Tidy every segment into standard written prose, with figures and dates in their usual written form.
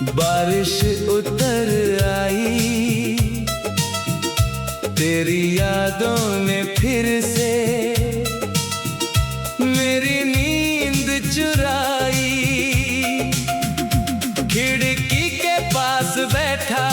बारिश उतर आई तेरी यादों ने फिर से मेरी नींद चुराई। खिड़की के पास बैठा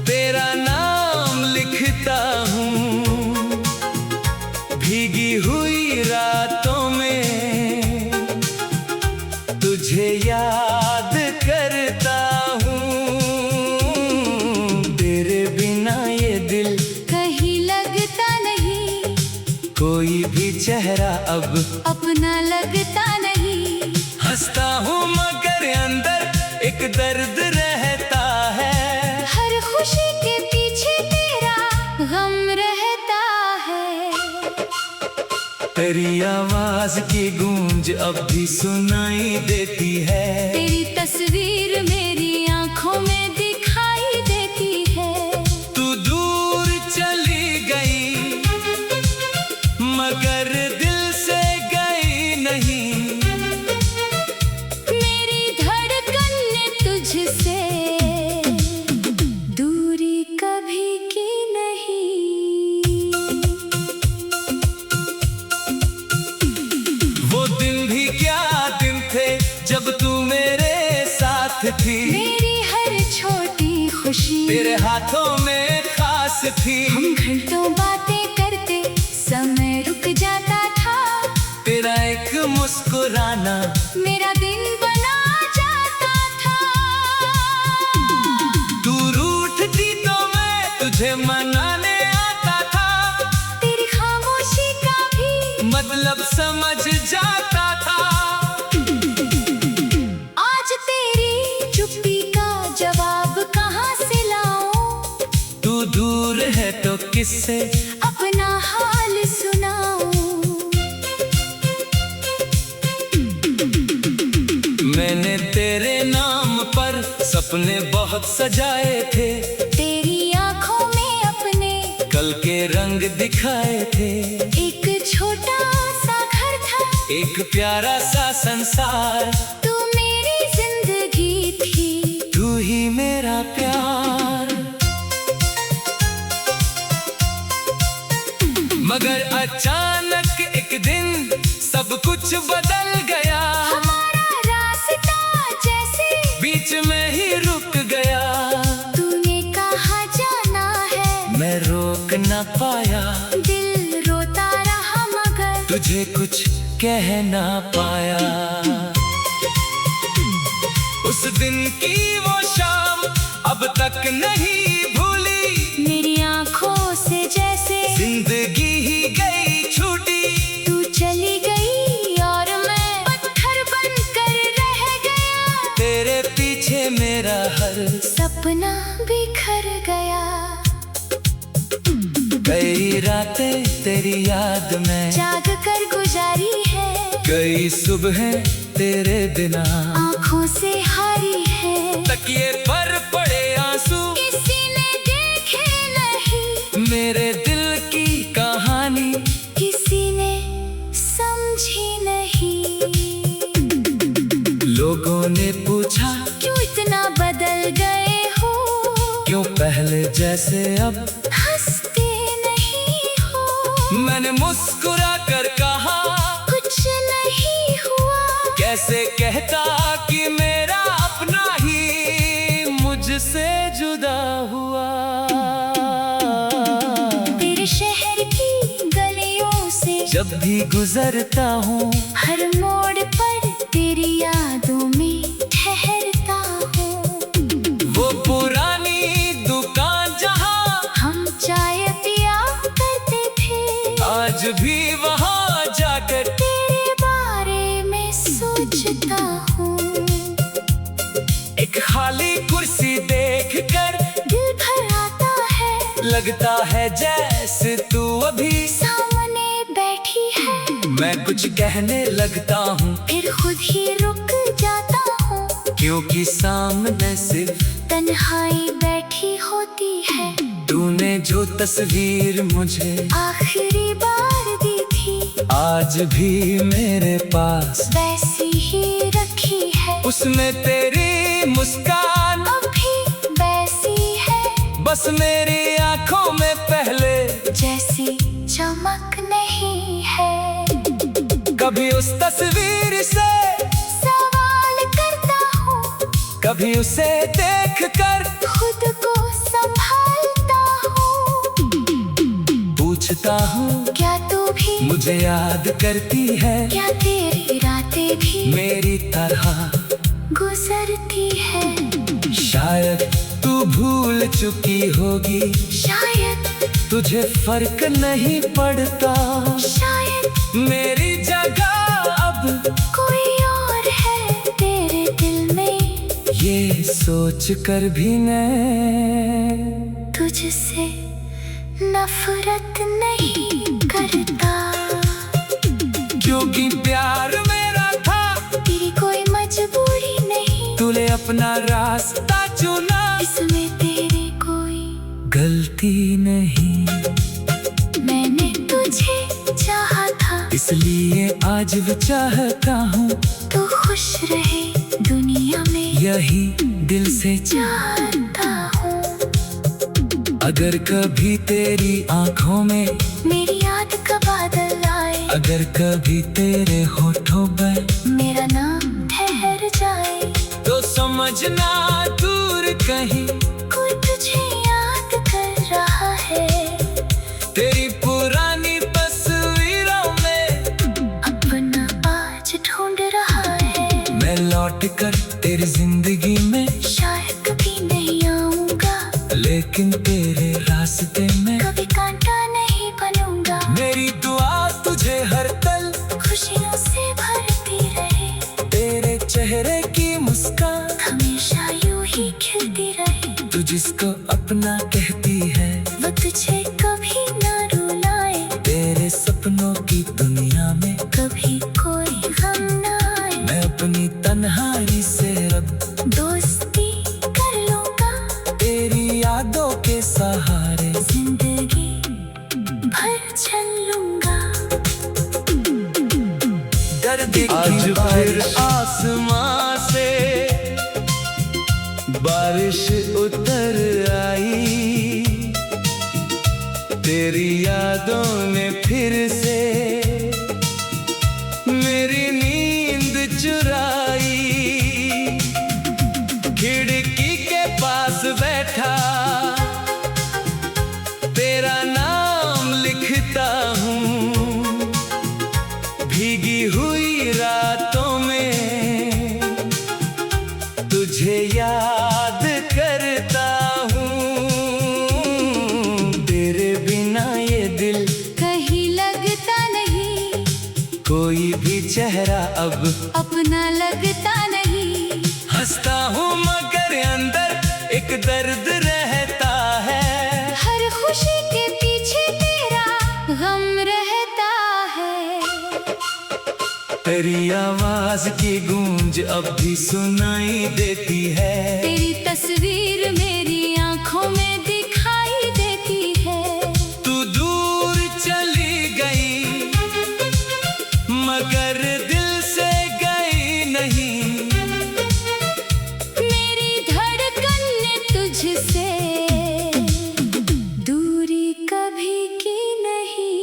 तेरा नाम लिखता हूँ, भीगी हुई रातों में तुझे याद करता हूँ। तेरे बिना ये दिल कहीं लगता नहीं, कोई भी चेहरा अब अपना लगता नहीं। हंसता हूँ मगर अंदर एक दर्द रहता है, हर खुशी के पीछे तेरा गम रहता है। तेरी आवाज की गूंज अब भी सुनाई देती है, तेरी तस्वीर मेरी आंखों में दिखाई देती है। तू दूर चली गई मगर दिल से गई नहीं। मेरी धड़कन ने तुझसे दूरी कभी की नहीं। वो दिन भी क्या दिन थे जब तू मेरे साथ थी, मेरी हर छोटी खुशी तेरे हाथों में खास थी। हम घंटों बातें करते समय रुक जाता था, तेरा एक मुस्कुराना मेरा दिन बना जाता था। तू रूठती तो मैं तुझे मनाने आता था, तेरी खामोशी का भी मतलब समझ जाता था। आज तेरी चुप्पी का जवाब कहाँ से लाऊं, तू दूर है तो किससे अपना हाल सुनाऊं। मैंने तेरे नाम पर सपने बहुत सजाए थे, तेरी आंखों में अपने कल के रंग दिखाए थे। एक छोटा सा घर था, एक प्यारा सा संसार, तू मेरी जिंदगी थी, तू ही मेरा प्यार। मगर अचानक एक दिन सब कुछ बदल गया, हमारा रास्ता जैसे बीच में ही रुक गया। तूने कहा जाना है, मैं रोक न पाया, दिल रोता रहा मगर तुझे कुछ कह ना पाया। उस दिन की वो शाम अब तक नहीं भूली, मेरी आंखों से जैसे जिंदगी ही गई छूटी। तू चली गई और मैं पत्थर बनकर रह गया, तेरे पीछे मेरा हर सपना बिखर गया। कई रातें तेरी याद में जाग कर गुजारी है, कई सुबहें तेरे बिना आंखों से हारी है। तकिए पर पड़े आंसू किसी ने देखे नहीं, मेरे दिल की कहानी किसी ने समझी नहीं। लोगों ने पूछा क्यों इतना बदल गए हो, क्यों पहले जैसे अब हंसते नहीं हो। मैंने मुस्कुरा कर कहा कुछ नहीं हुआ, कैसे कहता कि मेरा अपना ही मुझसे जुदा हुआ। तेरे शहर की गलियों से जब भी गुजरता हूँ, हर मोड़ पर तेरी यादों में ठहरता हूँ। वो पुरानी दुकान जहाँ हम चाय पिया करते थे, आज भी वहाँ जाकर तेरे बारे में सोचता हूँ। एक खाली कुर्सी देखकर दिल भर आता है, लगता है जैसे तू अभी सामने बैठी है। मैं कुछ कहने लगता हूँ, फिर खुद ही रुक जाता हूँ, क्योंकि सामने सिर्फ तन्हाई बैठी होती है। तूने जो तस्वीर मुझे आखिरी बार दी थी, आज भी मेरे पास वैसी ही रखी है। उसमें तेरी मुस्कान अभी वैसी है, बस मेरी आंखों में पहले जैसी चमक नहीं है। कभी उस तस्वीर से सवाल करता हूँ, कभी उसे देख कर खुद को संभालता हूँ। पूछता हूँ क्या तू भी मुझे याद करती है, क्या तेरी रातें भी मेरी तरह गुजरती है। शायद तू भूल चुकी होगी, शायद तुझे फर्क नहीं पड़ता, शायद मेरी जगह अब कोई और है तेरे दिल में। ये सोच कर भी मैं तुझसे नफरत नहीं करता, क्योंकि प्यार मेरा था, तेरी कोई मजबूरी नहीं। तूने अपना रास्ता चुना, इसमें तेरी कोई गलती नहीं। मैंने तुझे चाहा था, इसलिए आज भी चाहता हूँ, तू खुश रहे दुनिया में, यही दिल से चाहता हूँ। अगर कभी तेरी आंखों में मेरी याद का बादल आए, अगर कभी तेरे होठों पर मेरा नाम ठहर जाए, तो समझना दूर कहीं कोई तुझे याद कर रहा है। तेरी पुरानी तस्वीरों में अपना आज ढूंढ रहा है। मैं लौट कर तेरी जिंदगी में शायद कभी नहीं आऊंगा, लेकिन तेरे रास्ते में कभी कांटा नहीं बनूंगा। मेरी दुआ तुझे हर पल खुशियों से भरती रहे, तेरे चेहरे की मुस्कान हमेशा यूं ही खिलती रहे। तू जिसको अपना कहती है, वो तुझे कभी ना रुलाए, तेरे सपनों की दुनिया में कभी कोई गम ना आए। मैं अपनी तन्हाई से अब दोस्ती कर लूंगा, तेरी यादों के सहारे जिंदगी भर चल लूंगा। दर्द आज फिर आसमां से बारिश उतर आई, तेरी यादों ने फिर से मेरी नींद चुराई। खिड़की के पास बैठा तेरा नाम लिखता हूँ, भीगी हुई रातों में तुझे याद करता हूँ। तेरे बिना ये दिल कहीं लगता नहीं, कोई भी चेहरा अब अपना लगता नहीं। हंसता हूँ मगर अंदर एक दर्द रहता है, हर खुशी के पीछे तेरा गम रहता है। तेरी आवाज की गूंज अब भी सुनाई देती है, तेरी तस्वीर मेरी आंखों में दिखाई देती है। तू दूर चली गई मगर दिल से गई नहीं, मेरी धड़कन ने तुझसे दूरी कभी की नहीं।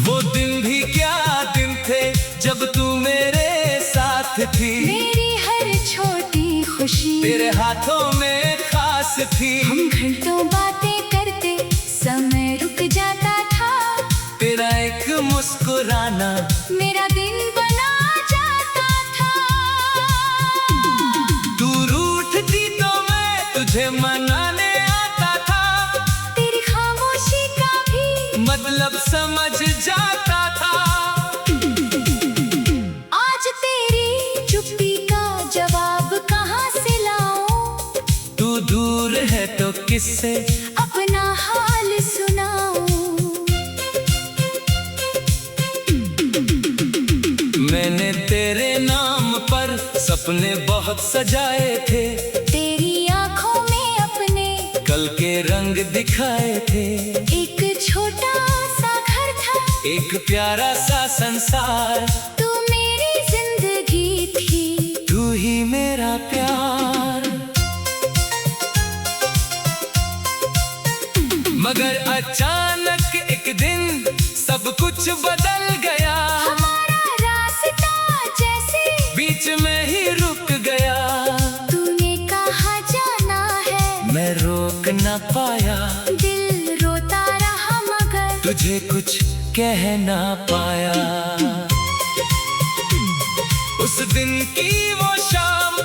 वो दिन भी क्या दिन थे जब तू मेरे साथ थी, मेरी हर छोटी खुशी तेरे हाथों में खास थी। हम घंटों बातें करते समय रुक जाता था, तेरा एक मुस्कुराना मेरा दिन बना जाता था। तू रूठती तो मैं तुझे मनाने आता था, तेरी खामोशी का भी मतलब समझ जाता था। आज तेरी चुप्पी का जवाब कहाँ से लाऊं, तू दूर है तो किससे अपना हाल सुनाऊं। मैंने तेरे नाम पर सपने बहुत सजाए थे, तेरी आंखों में अपने कल के रंग दिखाए थे। एक छोटा सा घर था, एक प्यारा सा संसार, तू मेरी जिंदगी थी, तू ही मेरा प्यार। मगर अचानक एक दिन सब कुछ बदल गया, हमारा रास्ता जैसे बीच में ही रुक गया। तूने कहा जाना है, मैं रोक न पाया, दिल रोता रहा मगर तुझे कुछ कह ना पाया। उस दिन की वो शाम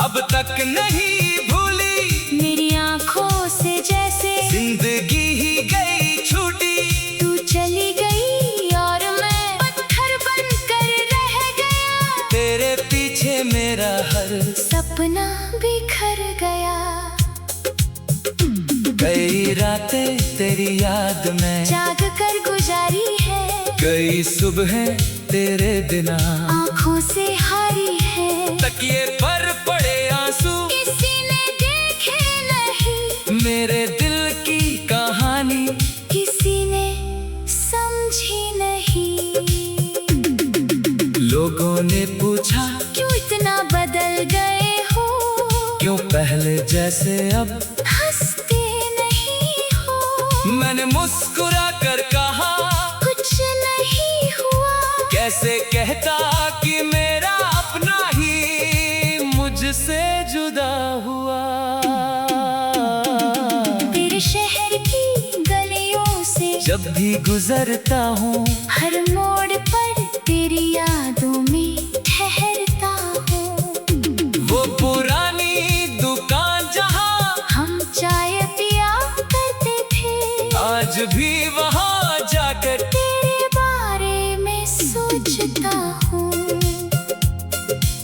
अब तक नहीं भूली, मेरी आंखों से जैसे जिंदगी ही गई छूटी। तू चली गई और मैं पत्थर बनकर रह गया, तेरे पीछे मेरा हर सपना बिखर गया। कई रातें तेरी याद में जाग कर गुजारी है, कई सुबहें तेरे बिना आंखों से हारी है। तकिए पर पड़े आंसू किसी ने देखे नहीं, मेरे दिल की कहानी किसी ने समझी नहीं। लोगों ने पूछा क्यों इतना बदल गए हो, क्यों पहले जैसे अब हंसते नहीं हो। मैंने मुस्कुरा कर कहा कुछ नहीं हुआ, कैसे कहता कि मेरा अपना ही मुझसे जुदा हुआ। तेरे शहर की गलियों से जब भी गुजरता हूँ, हर मोड़ पर तेरी यादों में ठहरता हूँ। वो पुरानी दुकान जहाँ हम चाय पिया करते थे, आज भी वहाँ जाकर तेरे बारे में सोचता हूँ।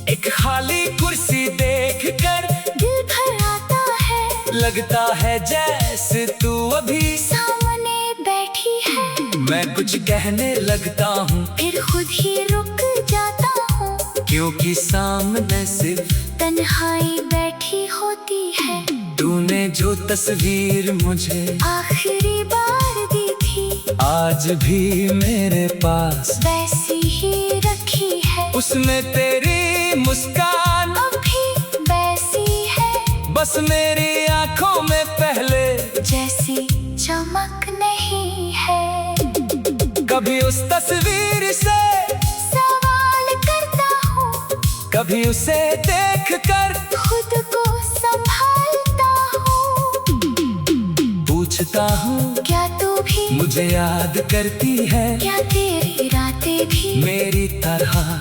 एक खाली कुर्सी देख कर दिल भर आता है, लगता है जैसे तू अभी सामने बैठी है। मैं कुछ कहने लगता हूँ, फिर खुद ही रुक जाता हूँ, क्योंकि सामने सिर्फ तन्हाई बैठी होती है। तूने जो तस्वीर मुझे आखिरी बार दी थी, आज भी मेरे पास वैसी ही रखी है। उसमें तेरी मुस्कान अभी वैसी है, बस मेरी आंखों में पहले जैसी चमक नहीं है। कभी उस तस्वीर से सवाल करता हूँ, कभी उसे देख कर खुद को संभालता हूँ। पूछता हूँ क्या तू भी मुझे याद करती है, क्या तेरी रातें भी मेरी तरह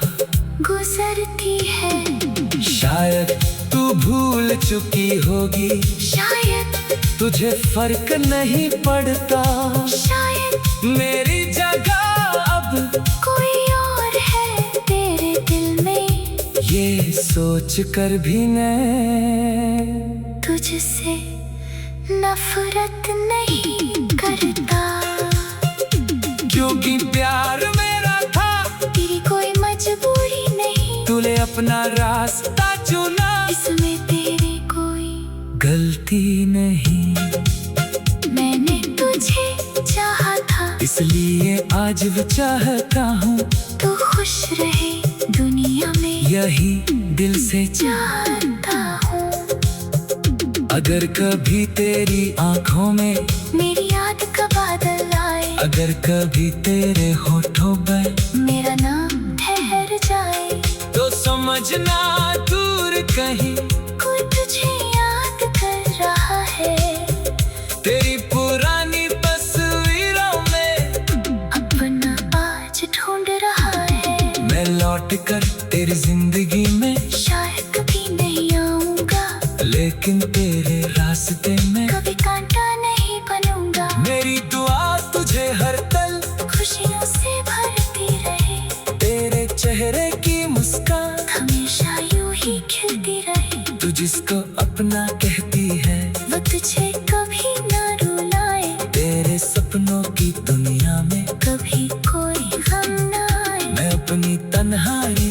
गुजरती है। शायद तू भूल चुकी होगी, शायद तुझे फर्क नहीं पड़ता, शायद मेरी जगह अब कोई और है तेरे दिल में। ये सोच कर भी मैं तुझसे नफरत नहीं करता, क्योंकि प्यार मेरा था, तेरी कोई मजबूरी नहीं। तूने अपना रास्ता चुना, इसमें तेरी कोई गलती नहीं। मैंने तुझे चाहा था, इसलिए आज भी चाहता हूँ, तू खुश रहे दुनिया में, यही दिल से चाहता हूँ। अगर कभी तेरी आंखों में मेरी याद का बादल आए, अगर कभी तेरे होठों पर मेरा नाम ठहर जाए, तो समझना दूर कहीं कोई तुझे याद कर रहा है। तेरी पुरानी तस्वीरों में अपना आज ढूंढ रहा है। मैं लौट कर तेरी जिंदगी में शायद कभी नहीं आऊंगा, लेकिन तेरे रास्ते में कभी कांटा नहीं बनूंगा। मेरी दुआ तुझे हर पल खुशियों से भरती रहे, तेरे चेहरे की मुस्कान हमेशा यूं ही खिलती रहे। तू जिसको अपना कहती है, वो तुझे कभी ना रुलाए, तेरे सपनों की दुनिया में कभी कोई गम ना आए। मैं अपनी तन्हाई